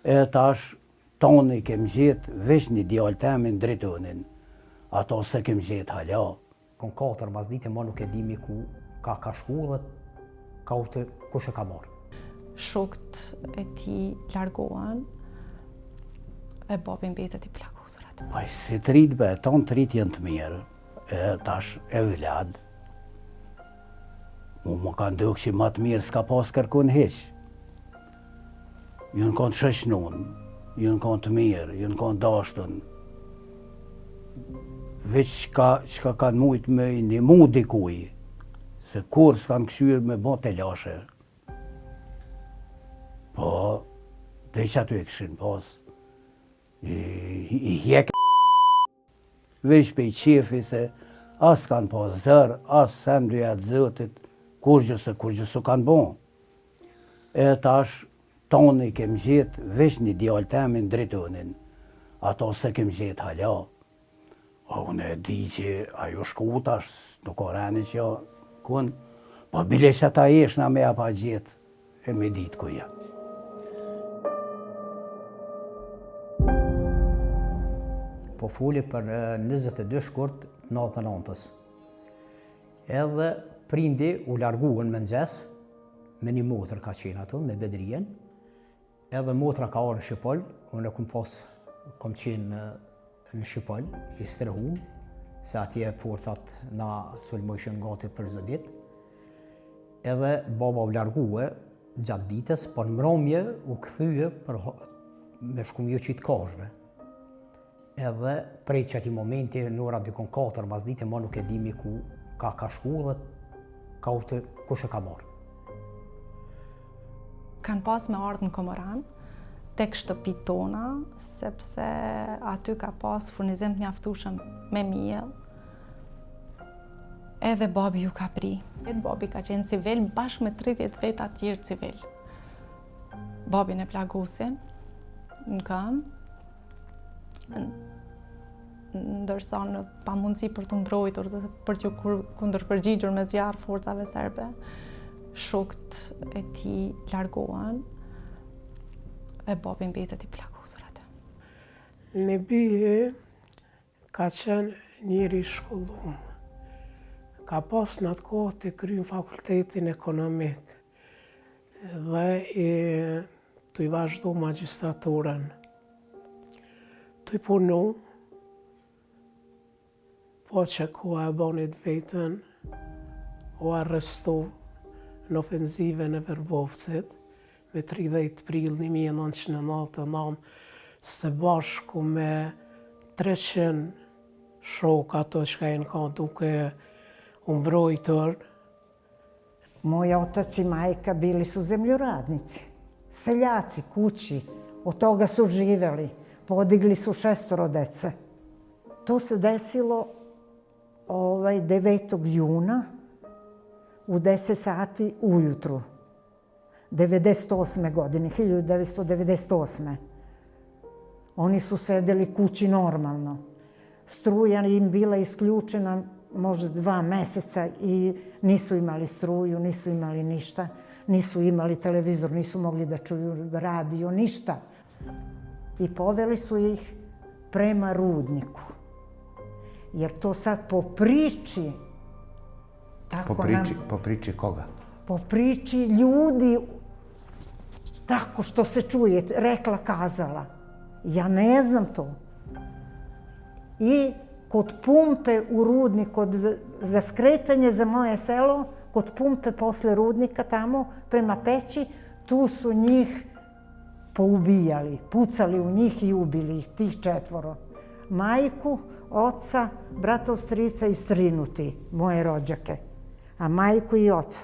E tash tonë i kem gjetë veç një djallë temin drejtonin. Ato se kem gjetë hala. Kon 4 mazdite, ma nuk e dimi ku ka shku dhe kush e ka marrë. Shokët e ti largohen e babi mbetet i plagosur atë. Pa si të rritë be, tonë të rritë jenë të mirë, e tash e vladë. Më ka ndukë që ma të mirë s'ka pas kërkun heq. Jënë kanë shëshnun, jënë kanë të mirë, jënë kanë dashtën. Veç qka kanë mujtë me një mu dikuj, se kur s'kanë këshyrë me bo të lashe. Po, dhe që aty e këshin pas, i hjek veç pe i qefi se as kanë pas zërë, as senduja të zëtit, kur gjësë kanë bon. E tash, tonë i kem gjetë veç një djallë temin drejtonin. Ato se kem gjetë hala. Unë e di që ajo shku tash, nuk ka reni që kun, po bile që ata eshna me apa gjetë, e me ditë ku janë. Po fuli për 22 shkurt 99-ës. Edhe prindi u larguën me mëngjes, me një motër ka qenë ato, me Bedrien. Edhe motra ka orë në Shqipol, unë kom qenë në Shqipol, i strehum, se atje forcat na sulmojshën gati për çdo ditë. Edhe baba u largue gjatë ditës, por në mbrëmje u kthye me shkumjo qitë kashve. Edhe prej që ati momenti, në ora 2-4 mas dite, ma nuk e dimi ku ka shku dhe kush e ka marrë. Kanë pas me ardhë në Komoran, tek shtëpi tona, sepse aty ka pas furnizim të mjaftueshëm me miell. Edhe babi ju ka pri. Babi ka qenë civil bashkë me 30 veta tjerë civil. Babin e plagosin në këmbë, ndërsa në pamundësi për të mbrojtur dhe për t'ju kundërpërgjigjur me zjarr forcave serbe, shokët e ti largohen e babi mbetet i plagosur atë. Në bije ka qenë njëri shkollum. Ka pas në atë kohë të kryen fakultetin ekonomik dhe të i vazhdu magistraturën. Të i punu, po që ku e bonit vetën, u arrestu në ofenzive në Verbovcit, me 30 prill 1999, së bashku me 300 shok ato që ka jenë ka duke umbrojtur. Moj otac i majka bili su zemljoradnici, seljaci, kući, od toga su živeli, podigli su 6 dece. To se desilo 9. juna u 10 sati ujutru, 98. godine, 1998. Oni su sedeli kući normalno. Struja im bila isključena možda 2 meseca i nisu imali struju, nisu imali ništa, nisu imali televizor, nisu mogli da čuju radio, ništa. I poveli su ih prema rudniku. Jer to sad po priči... Po priči koga? Po priči ljudi, tako što se čuje, rekla, kazala. Ja ne znam to. I kod pumpe u rudnik, za skretanje za moje selo, kod pumpe posle rudnika tamo, prema peći, tu su njih poubijali, pucali u njih i ubili ih, tih 4. Majku, oca, bratov, strica i strinuti, moje rođake. A majku i oca.